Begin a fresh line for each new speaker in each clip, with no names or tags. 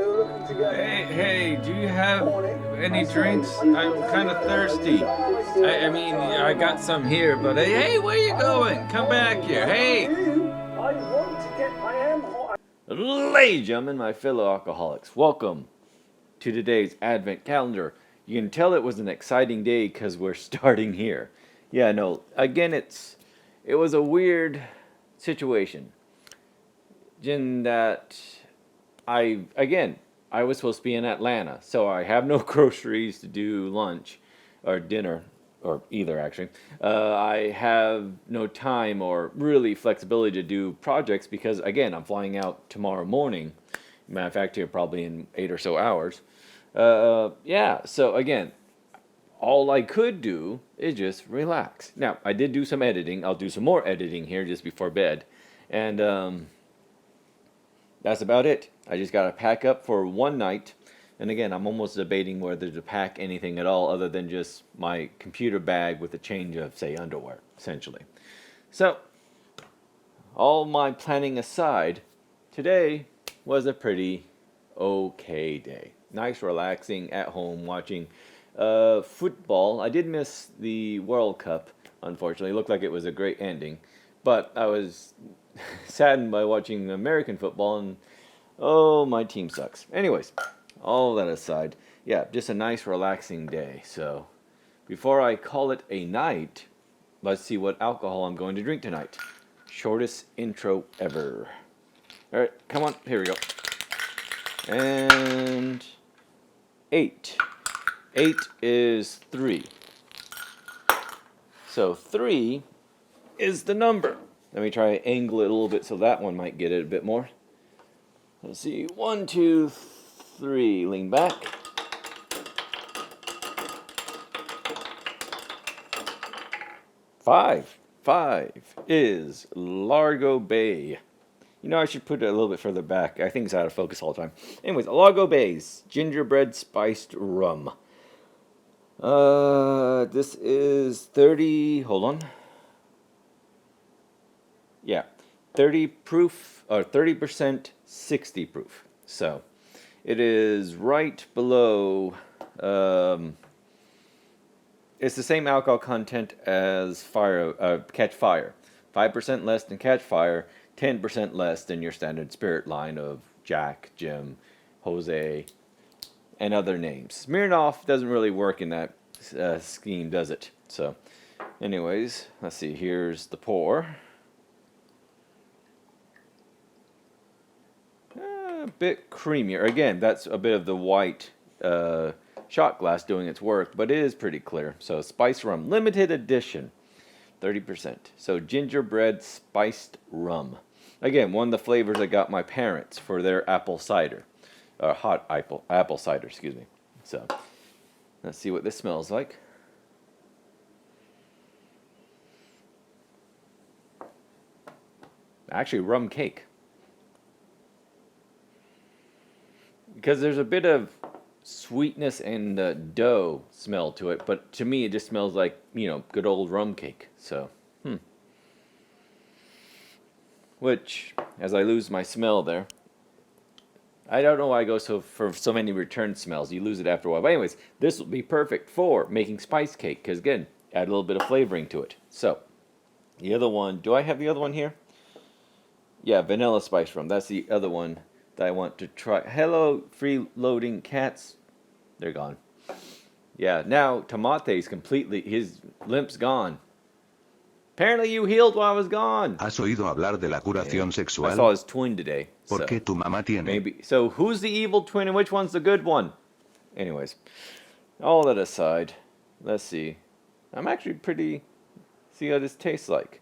Hey, do you have any drinks? I'm kind of thirsty. I mean, I got some here, but hey, where you going? Come back here. Hey! Ladies and gentlemen, my fellow alcoholics, welcome to today's Advent calendar. You can tell it was an exciting day because we're starting here. Yeah, no, again, it was a weird situation in that I was supposed to be in Atlanta, so I have no groceries to do lunch or dinner, or either actually. I have no time or really flexibility to do projects because, again, I'm flying out tomorrow morning. Matter of fact, here probably in 8 or so hours. Yeah, so again, all I could do is just relax. Now, I did do some editing. I'll do some more editing here just before bed. And that's about it. I just got to pack up for one night. And again, I'm almost debating whether to pack anything at all other than just my computer bag with a change of, say, underwear, essentially. So, all my planning aside, today was a pretty okay day. Nice, relaxing, at home, watching football. I did miss the World Cup, unfortunately. It looked like it was a great ending. But I was saddened by watching American football, and oh, my team sucks. Anyways, all that aside, yeah, just a nice, relaxing day. So, before I call it a night, let's see what alcohol I'm going to drink tonight. Shortest intro ever. All right, come on, here we go. And 8. 8 is 3. So 3 is the number. Let me try to angle it a little bit so that one might get it a bit more. Let's see. 1, 2, 3. Lean back. Five. 5 is Largo Bay. You know, I should put it a little bit further back. I think it's out of focus all the time. Anyways, Largo Bay's gingerbread spiced rum. This is 30. Hold on. Yeah, 30 proof, or 30%, 60 proof. So, it is right below, it's the same alcohol content as Catch Fire. 5% less than Catch Fire, 10% less than your standard spirit line of Jack, Jim, Jose, and other names. Smirnoff doesn't really work in that scheme, does it? So, anyways, let's see, here's the pour. A bit creamier. Again, that's a bit of the white shot glass doing its work, but it is pretty clear. So, spiced rum, limited edition, 30%. So, gingerbread spiced rum. Again, one of the flavors I got my parents for their apple cider. Hot apple cider, excuse me. So, let's see what this smells like. Actually, rum cake. Because there's a bit of sweetness and dough smell to it, but to me it just smells like, good old rum cake. So, Which, as I lose my smell there, I don't know why I go for so many return smells. You lose it after a while. But anyways, this will be perfect for making spice cake, because again, add a little bit of flavoring to it. So, the other one, do I have the other one here? Yeah, vanilla spice rum. That's the other one that I want to try. Hello, free-loading cats. They're gone. Yeah, now Tomate's completely, his limp's gone. Apparently you healed while I was gone.
¿Has oído hablar de la curación sexual?
I saw his twin today.
¿Por qué tu mamá tiene?
Maybe. So who's the evil twin and which one's the good one? Anyways, all that aside, let's see. I'm actually pretty, see how this tastes like.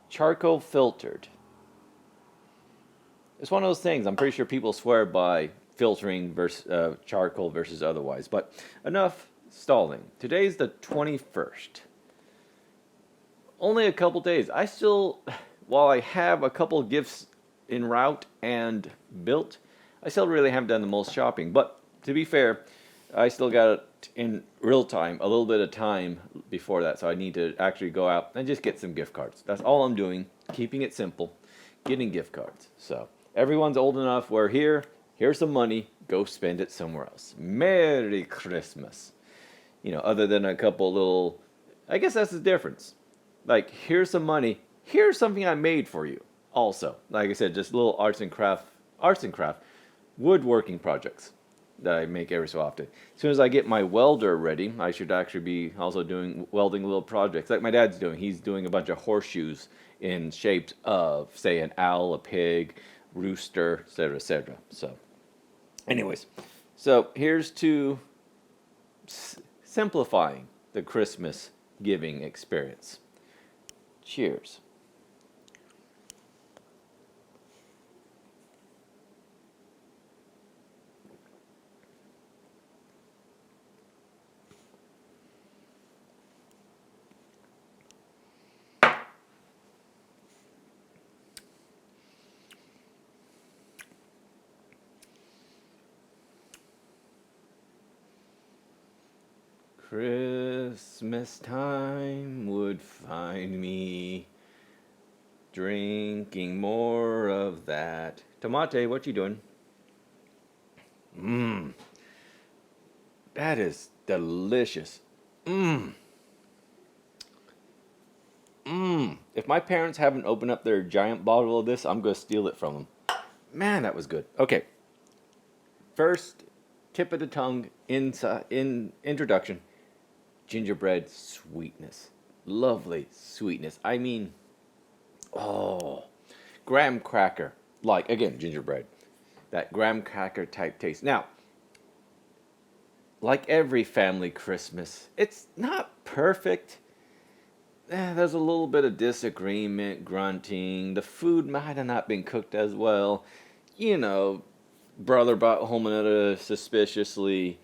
Charcoal filtered. It's one of those things. I'm pretty sure people swear by filtering versus charcoal versus otherwise. But enough stalling. Today's the 21st. Only a couple days. While I have a couple gifts en route and built, I still really haven't done the most shopping. But to be fair, I still got it in real time, a little bit of time before that. So I need to actually go out and just get some gift cards. That's all I'm doing. Keeping it simple. Getting gift cards. So everyone's old enough. We're here. Here's some money. Go spend it somewhere else. Merry Christmas. Other than a couple little, I guess that's the difference. Like, here's some money. Here's something I made for you. Also, like I said, just little arts and craft, woodworking projects that I make every so often. As soon as I get my welder ready, I should actually be also doing welding little projects like my dad's doing. He's doing a bunch of horseshoes in shapes of, say, an owl, a pig, rooster, etc., etc. So, anyways, so here's to simplifying the Christmas giving experience. Cheers. Christmas time would find me drinking more of that. Tomate, what you doing? That is delicious. If my parents haven't opened up their giant bottle of this, I'm going to steal it from them. Man, that was good. Okay. First, tip of the tongue in introduction. Gingerbread sweetness. Lovely sweetness. I mean, graham cracker. Like, again, gingerbread. That graham cracker type taste. Now, like every family Christmas, it's not perfect. There's a little bit of disagreement, grunting. The food might have not been cooked as well. Brother brought home another suspiciously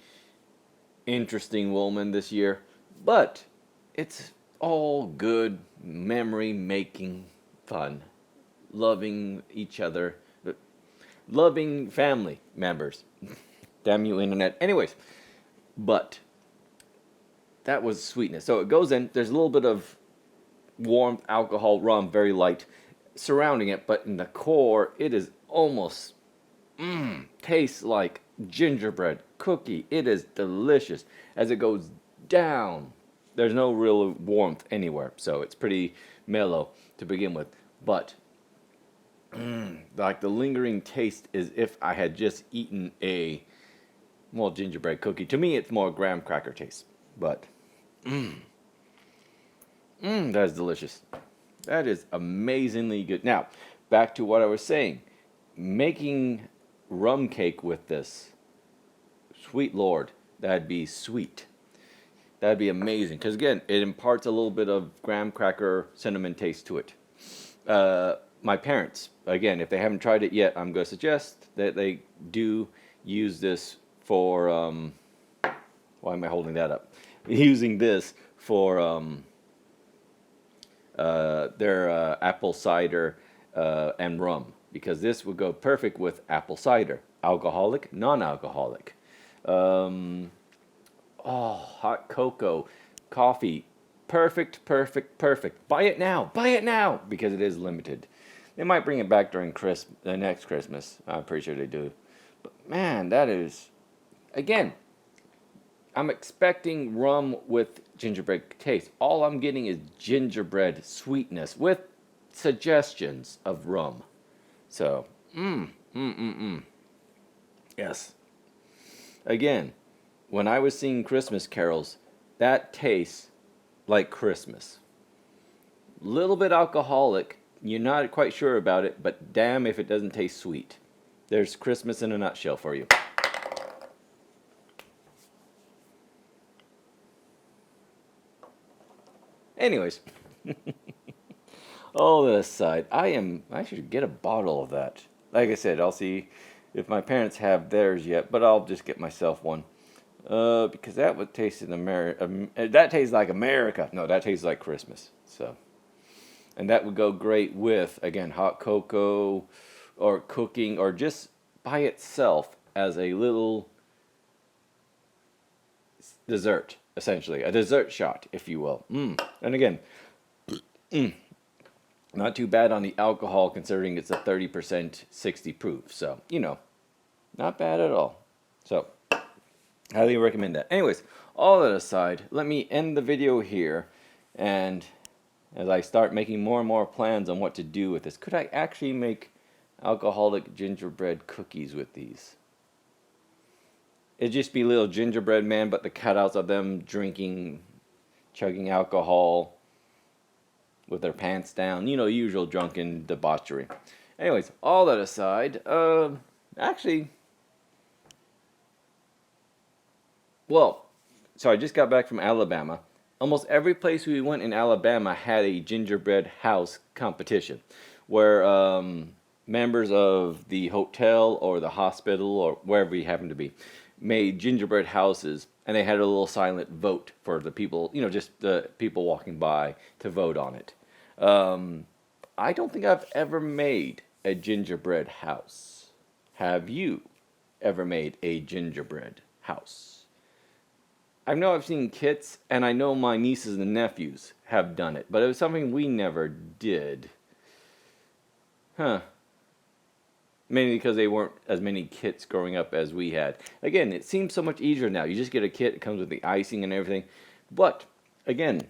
interesting woman this year. But it's all good memory-making fun. Loving each other. Loving family members. Damn you, internet. Anyways, but that was sweetness. So it goes in. There's a little bit of warmth, alcohol, rum, very light, surrounding it. But in the core, it is almost, tastes like gingerbread cookie. It is delicious. As it goes down, there's no real warmth anywhere. So it's pretty mellow to begin with. But, like the lingering taste is if I had just eaten a gingerbread cookie. To me, it's more graham cracker taste. But, that is delicious. That is amazingly good. Now, back to what I was saying. Making rum cake with this, sweet Lord, that'd be sweet. That'd be amazing. Because, again, it imparts a little bit of graham cracker cinnamon taste to it. My parents, again, if they haven't tried it yet, I'm going to suggest that they do use this for, why am I holding that up? Using this for their apple cider and rum. Because this would go perfect with apple cider. Alcoholic, non-alcoholic. Hot cocoa, coffee. Perfect. Buy it now. Because it is limited. They might bring it back during the next Christmas. I'm pretty sure they do. But man, that is... Again, I'm expecting rum with gingerbread taste. All I'm getting is gingerbread sweetness with suggestions of rum. So, Yes. Again, when I was singing Christmas carols, that tastes like Christmas. Little bit alcoholic, you're not quite sure about it, but damn if it doesn't taste sweet. There's Christmas in a nutshell for you. Anyways, all that aside, I should get a bottle of that. Like I said, I'll see if my parents have theirs yet, but I'll just get myself one. Because that would taste in America. That tastes like America. No, that tastes like Christmas. So, and that would go great with, again, hot cocoa or cooking or just by itself as a little dessert, essentially. A dessert shot, if you will. And again, not too bad on the alcohol considering it's a 30% 60 proof. So, Not bad at all. So, highly recommend that. Anyways, all that aside, let me end the video here. And as I start making more and more plans on what to do with this, could I actually make alcoholic gingerbread cookies with these? It'd just be little gingerbread man, but the cutouts of them drinking, chugging alcohol with their pants down. You know, usual drunken debauchery. Anyways, all that aside, actually, well, so I just got back from Alabama. Almost every place we went in Alabama had a gingerbread house competition where members of the hotel or the hospital or wherever we happened to be made gingerbread houses, and they had a little silent vote for the people, you know, just the people walking by to vote on it. I don't think I've ever made a gingerbread house. Have you ever made a gingerbread house? I know I've seen kits, and I know my nieces and nephews have done it, but it was something we never did. Huh. Mainly because they weren't as many kits growing up as we had. Again, it seems so much easier now. You just get a kit, it comes with the icing and everything. But, again,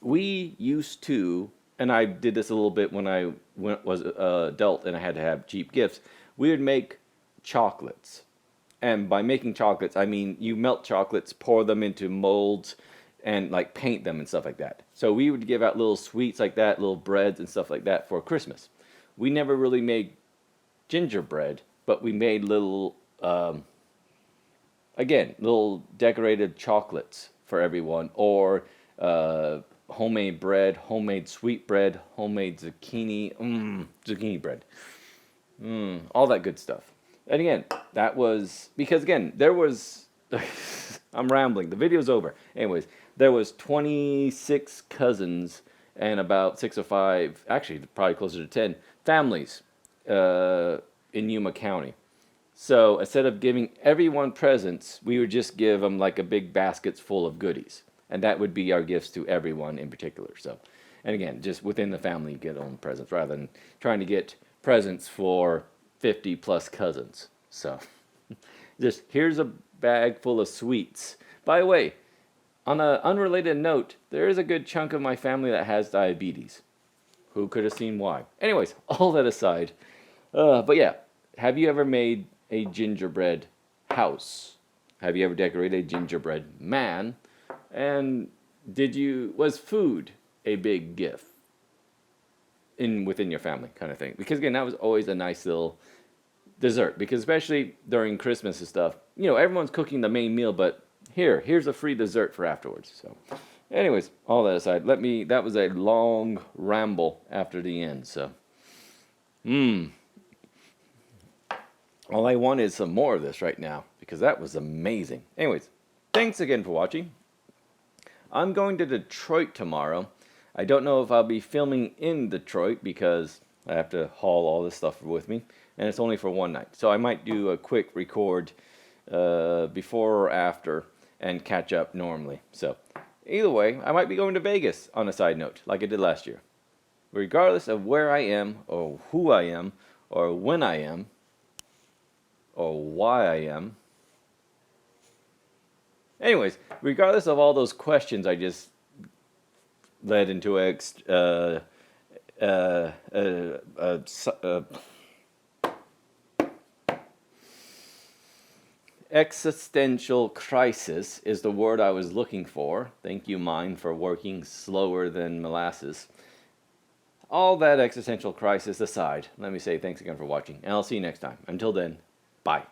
we used to, and I did this a little bit when I was an adult and I had to have cheap gifts, we would make chocolates. And by making chocolates, I mean you melt chocolates, pour them into molds, and like paint them and stuff like that. So we would give out little sweets like that, little breads and stuff like that for Christmas. We never really made gingerbread, but we made little, again, little decorated chocolates for everyone, or homemade bread, homemade sweet bread, homemade zucchini bread, all that good stuff. And again, that was, because again, there was, I'm rambling, the video's over. Anyways, there was 26 cousins and about 6 or 5, actually probably closer to 10, families in Yuma County. So instead of giving everyone presents, we would just give them like a big baskets full of goodies. And that would be our gifts to everyone in particular. So, and again, just within the family, you get own presents rather than trying to get presents for 50 plus cousins. So just here's a bag full of sweets. By the way, on an unrelated note, there is a good chunk of my family that has diabetes. Who could have seen why? Anyways, all that aside, but yeah, have you ever made a gingerbread house? Have you ever decorated a gingerbread man? And was food a big gift within your family kind of thing? Because again, that was always a nice little dessert, because especially during Christmas and stuff, you know, everyone's cooking the main meal, but here's a free dessert for afterwards. So anyways, all that aside, that was a long ramble after the end, so all I want is some more of this right now, because that was amazing. Anyways, thanks again for watching. I'm going to Detroit tomorrow. I don't know if I'll be filming in Detroit because I have to haul all this stuff with me, and it's only for one night. So I might do a quick record before or after and catch up normally. So either way, I might be going to Vegas on a side note, like I did last year. Regardless of where I am, or who I am, or when I am, or why I am. Anyways, regardless of all those questions I just led into existential crisis is the word I was looking for. Thank you, mind, for working slower than molasses. All that existential crisis aside, let me say thanks again for watching, and I'll see you next time. Until then, bye.